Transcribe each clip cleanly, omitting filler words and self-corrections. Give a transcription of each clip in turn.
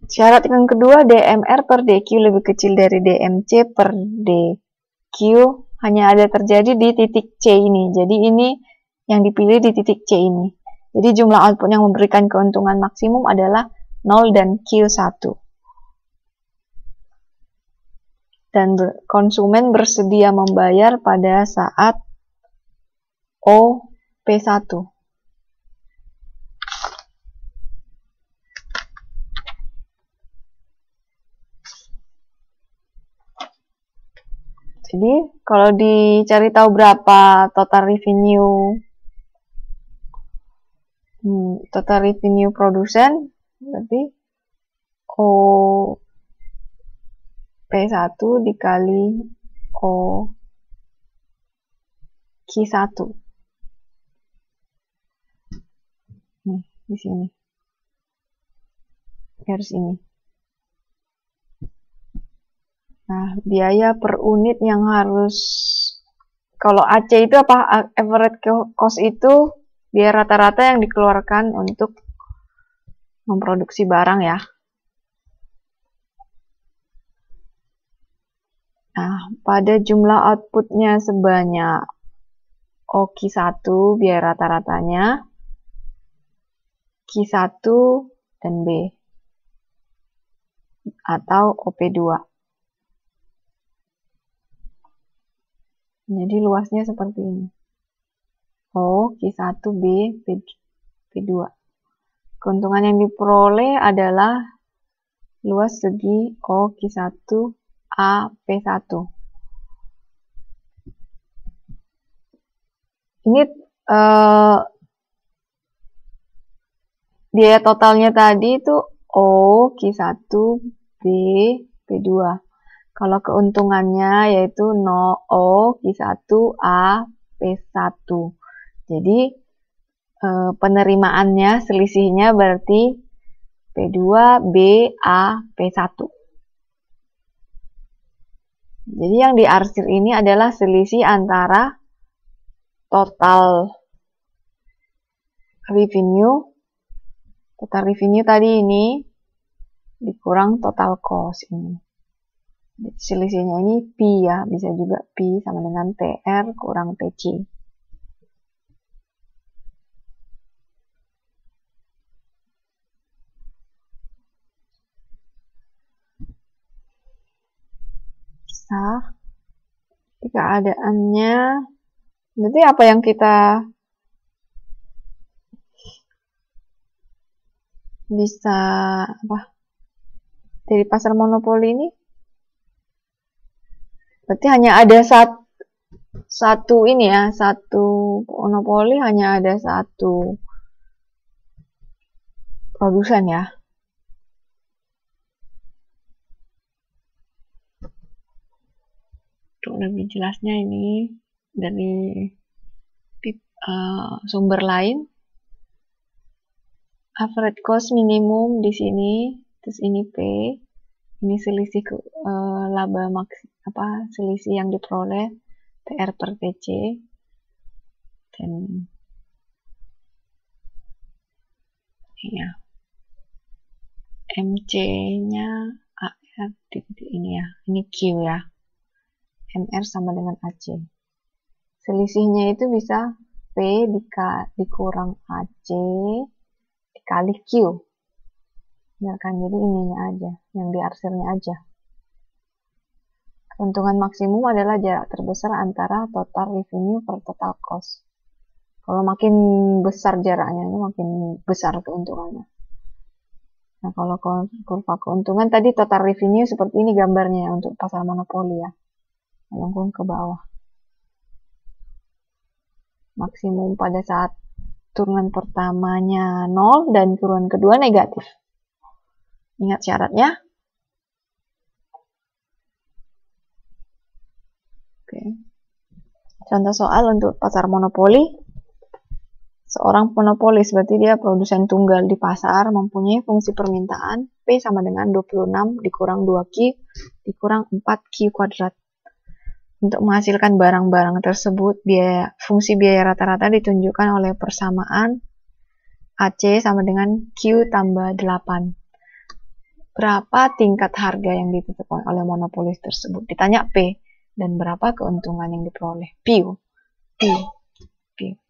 Syarat yang kedua, DMR per DQ lebih kecil dari DMC per DQ hanya ada terjadi di titik C ini. Jadi ini yang dipilih di titik C ini. Jadi jumlah output yang memberikan keuntungan maksimum adalah 0 dan Q1. Dan konsumen bersedia membayar pada saat OP1. Jadi kalau dicari tahu berapa total revenue produsen, berarti OP1 dikali OQ1. Nih, di sini. Garis ini. Nah, biaya per unit yang harus, kalau AC itu apa? Average cost itu biaya rata-rata yang dikeluarkan untuk memproduksi barang ya. Nah, pada jumlah outputnya sebanyak OQ1 biaya rata-ratanya, Q1 dan B, atau OP2. Jadi luasnya seperti ini. O, Q1, B, P2. Keuntungan yang diperoleh adalah luas segi O, Q1, A, P1. Ini biaya totalnya tadi itu O, Q1, B, P2. Kalau keuntungannya yaitu O, Q1, A, P1. Jadi penerimaannya, selisihnya berarti P2, B, A, P1. Jadi yang diarsir ini adalah selisih antara total revenue tadi ini dikurang total cost ini. Selisihnya ini P ya, bisa juga P sama dengan TR kurang TC. Keadaannya, berarti apa yang kita bisa dari pasar monopoli ini? Berarti hanya ada satu ini ya, satu monopoli, hanya ada satu produsen ya. Untuk lebih jelasnya ini dari sumber lain. Average cost minimum di sini, terus ini P, ini selisih laba selisih yang diperoleh TR per TC, dan ya MC-nya AR ini ya, ini Q ya, MR sama dengan AC. Selisihnya itu bisa P dikurang AC dikali Q. Ya kan, jadi ininya aja, yang diarsirnya aja. Keuntungan maksimum adalah jarak terbesar antara total revenue per total cost. Kalau makin besar jaraknya, ini makin besar keuntungannya. Nah, kalau kurva keuntungan tadi total revenue seperti ini gambarnya untuk pasar monopoli ya. Melengkung ke bawah. Maksimum pada saat turunan pertamanya 0 dan turunan kedua negatif. Ingat syaratnya. Oke. Contoh soal untuk pasar monopoli. Seorang monopolis berarti dia produsen tunggal di pasar, mempunyai fungsi permintaan P sama dengan 26 dikurang 2Q dikurang 4Q kuadrat. Untuk menghasilkan barang-barang tersebut, fungsi biaya rata-rata ditunjukkan oleh persamaan AC sama dengan Q tambah 8. berapa tingkat harga yang ditetapkan oleh monopolis tersebut. Ditanya P, dan berapa keuntungan yang diperoleh. P,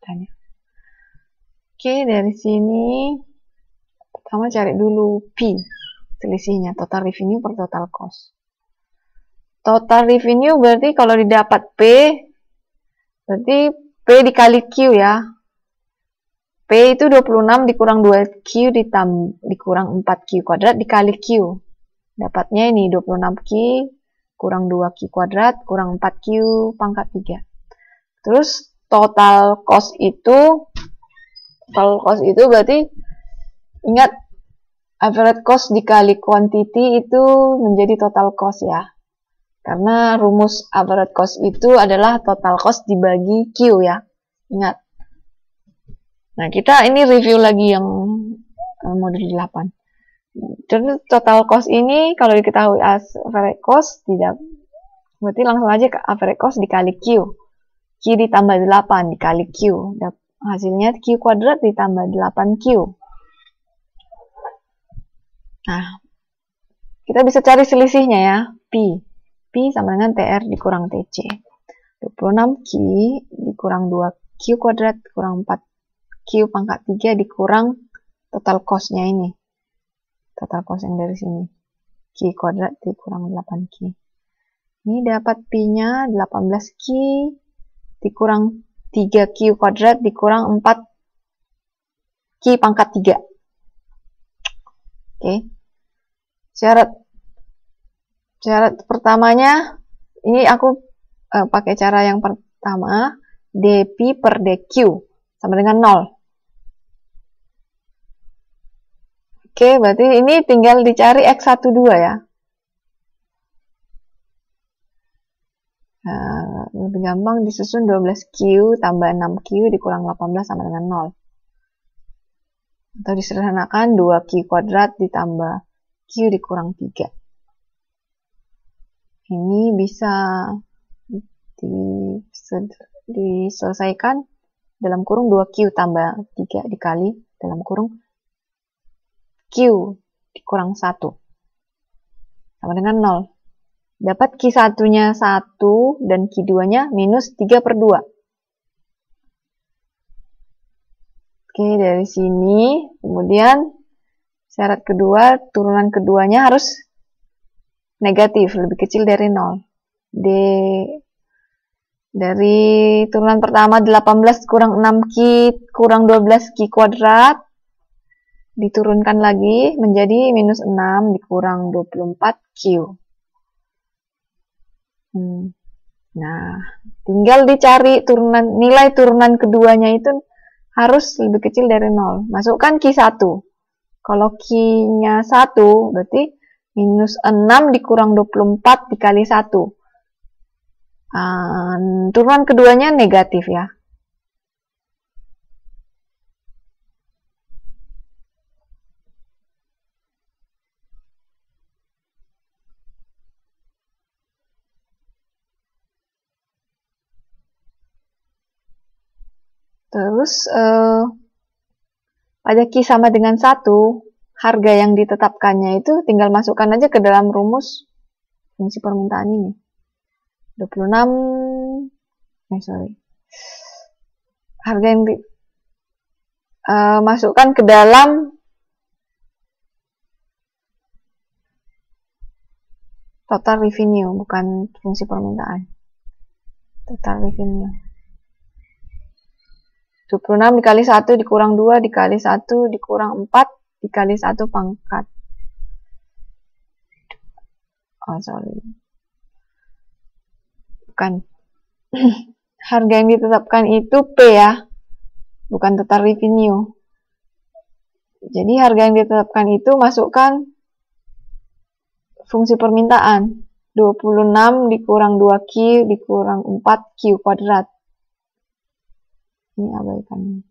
tanya. Oke, dari sini pertama cari dulu P, selisihnya, total revenue per total cost. Total revenue berarti kalau didapat P, berarti P dikali Q ya. P itu 26 dikurang 2Q dikurang 4Q kuadrat dikali Q. Dapatnya ini 26Q kurang 2Q kuadrat kurang 4Q pangkat 3. Terus total cost itu berarti ingat average cost dikali quantity itu menjadi total cost ya. Karena rumus average cost itu adalah total cost dibagi Q ya. Ingat. Nah, kita ini review lagi yang modul 8. Jadi total cost ini kalau diketahui as average cost tidak, berarti langsung aja ke average cost dikali Q. Q ditambah 8 dikali Q. Hasilnya Q kuadrat ditambah 8Q. Nah, kita bisa cari selisihnya ya. P sama dengan TR dikurang TC. 26Q dikurang 2Q kuadrat kurang 4Q pangkat 3 dikurang total cost-nya ini. Total cost yang dari sini. Q kuadrat dikurang 8Q. Ini dapat P-nya 18Q dikurang 3Q kuadrat dikurang 4Q pangkat 3. Oke. Syarat pertamanya, ini aku pakai cara yang pertama, dP per dQ sama dengan 0. Oke, berarti ini tinggal dicari X12 ya. Nah, lebih gampang disusun 12Q tambah 6Q dikurang 18 sama dengan 0. Atau disederhanakan 2Q kuadrat ditambah Q dikurang 3. Ini bisa diselesaikan dalam kurung 2Q tambah 3 dikali dalam kurung Q dikurang 1 sama dengan 0. Dapat Q1-nya 1 dan Q2-nya minus 3/2. Oke, dari sini kemudian syarat kedua, turunan keduanya harus negatif, lebih kecil dari 0. Dari turunan pertama 18 kurang 6Q kurang 12Q kuadrat diturunkan lagi menjadi minus 6 dikurang 24Q. Nah, tinggal dicari nilai turunan keduanya itu harus lebih kecil dari 0. Masukkan Q1. Kalau Q-nya 1 berarti minus 6 dikurang 24 dikali 1. Turunan keduanya negatif ya. Terus pada Q sama dengan 1, harga yang ditetapkannya itu tinggal masukkan aja ke dalam rumus fungsi permintaan ini. 26, harga yang masukkan ke dalam total revenue, bukan fungsi permintaan. Total revenue. 26 dikali 1 dikurang 2 dikali 1 dikurang 4 dikali 1 pangkat. Bukan. Harga yang ditetapkan itu P ya, bukan total revenue. Jadi harga yang ditetapkan itu masukkan fungsi permintaan. 26 dikurang 2Q dikurang 4Q kuadrat. Ini abaikan.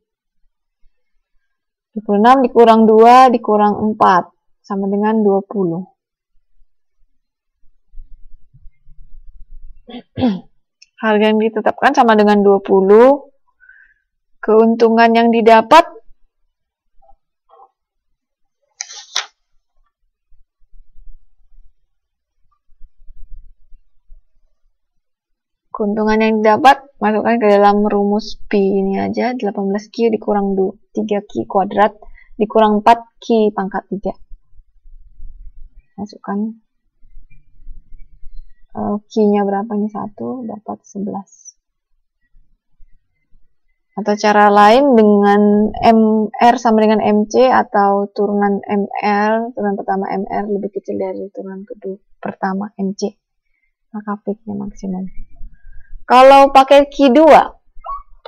26 dikurang 2 dikurang 4 sama dengan 20. Harga yang ditetapkan sama dengan 20. Keuntungan yang didapat Keuntungan yang didapat, masukkan ke dalam rumus Pi ini aja, 18Q dikurang 3Q kuadrat, dikurang 4Q pangkat 3. Masukkan Q-nya berapa nih? 1, dapat 11. Atau cara lain dengan MR sama dengan MC, atau turunan MR, turunan pertama MR lebih kecil dari turunan kedua pertama MC, maka peak-nya maksimum. Kalau pakai Q2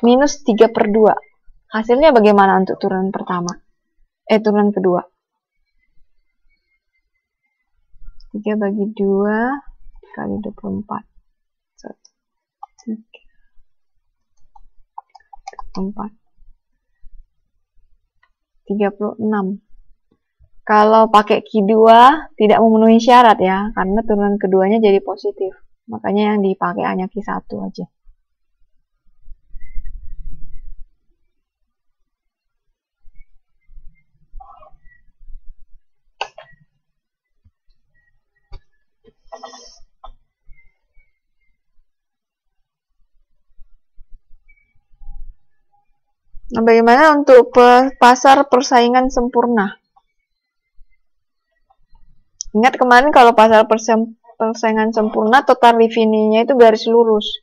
minus 3/2, hasilnya bagaimana untuk turunan pertama? Turunan kedua. 3 bagi 2 kali 24. 36. Kalau pakai Q2 tidak memenuhi syarat ya, karena turunan keduanya jadi positif. Makanya yang dipakai hanya Q1 aja. Nah, bagaimana untuk pasar persaingan sempurna? Ingat kemarin kalau pasar persaingan sempurna, total revenue-nya itu garis lurus,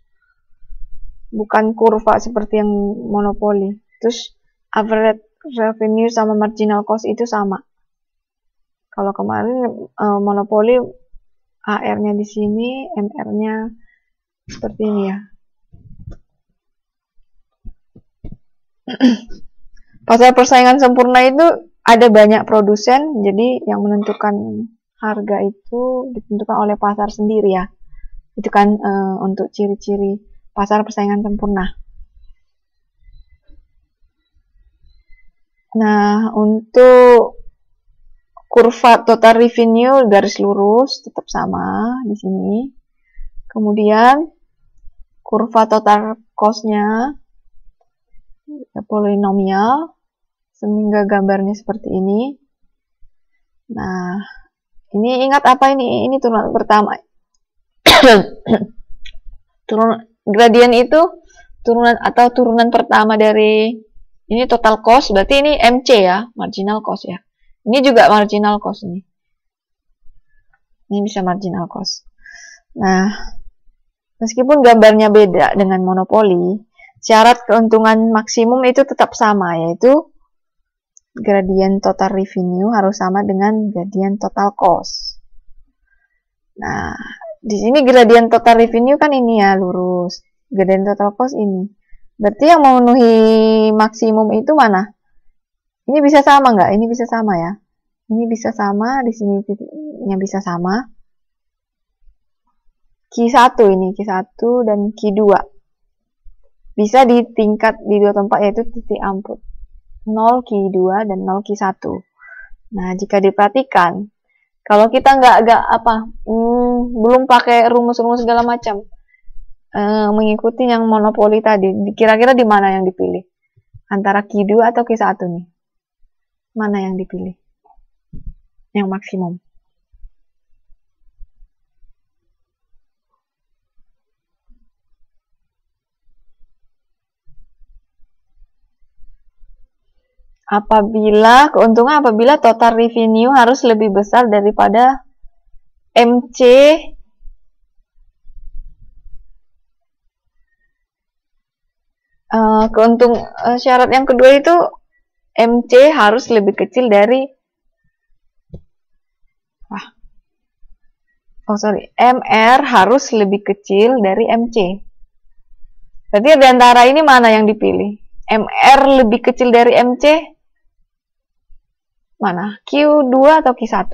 bukan kurva seperti yang monopoli. Terus average revenue sama marginal cost itu sama. Kalau kemarin monopoli, AR-nya di sini, MR-nya seperti ini ya. Pasar persaingan sempurna itu ada banyak produsen, jadi yang menentukan harga itu ditentukan oleh pasar sendiri ya. Itu kan untuk ciri-ciri pasar persaingan sempurna. Nah, untuk kurva total revenue garis lurus tetap sama di sini. Kemudian kurva total cost-nya polinomial, sehingga gambarnya seperti ini. Nah, ini ingat apa ini? Ini turunan pertama. Gradien itu turunan pertama dari ini total cost, berarti ini MC ya, marginal cost ya. Ini juga marginal cost ini. Ini bisa marginal cost. Nah, meskipun gambarnya beda dengan monopoli, syarat keuntungan maksimum itu tetap sama, yaitu gradien total revenue harus sama dengan gradien total cost. Nah, di sini gradien total revenue kan ini ya, lurus. Gradien total cost ini. Berarti yang memenuhi maksimum itu mana? Ini bisa sama nggak? Ini bisa sama ya. Ini bisa sama, di sini titiknya bisa sama. Q1 ini, Q1 dan Q2. Bisa di tingkat di dua tempat, yaitu titik amput. 0 Q2 dan 0 Q1. Nah, jika diperhatikan, kalau kita belum pakai rumus-rumus segala macam, mengikuti yang monopoli tadi, kira-kira di mana yang dipilih? Antara Q2 atau Q1 nih? Mana yang dipilih? Yang maksimum. Keuntungan apabila total revenue harus lebih besar daripada MC syarat yang kedua itu MC harus lebih kecil dari MR harus lebih kecil dari MC. Berarti di antara ini mana yang dipilih? MR lebih kecil dari MC? Mana? Q2 atau Q1?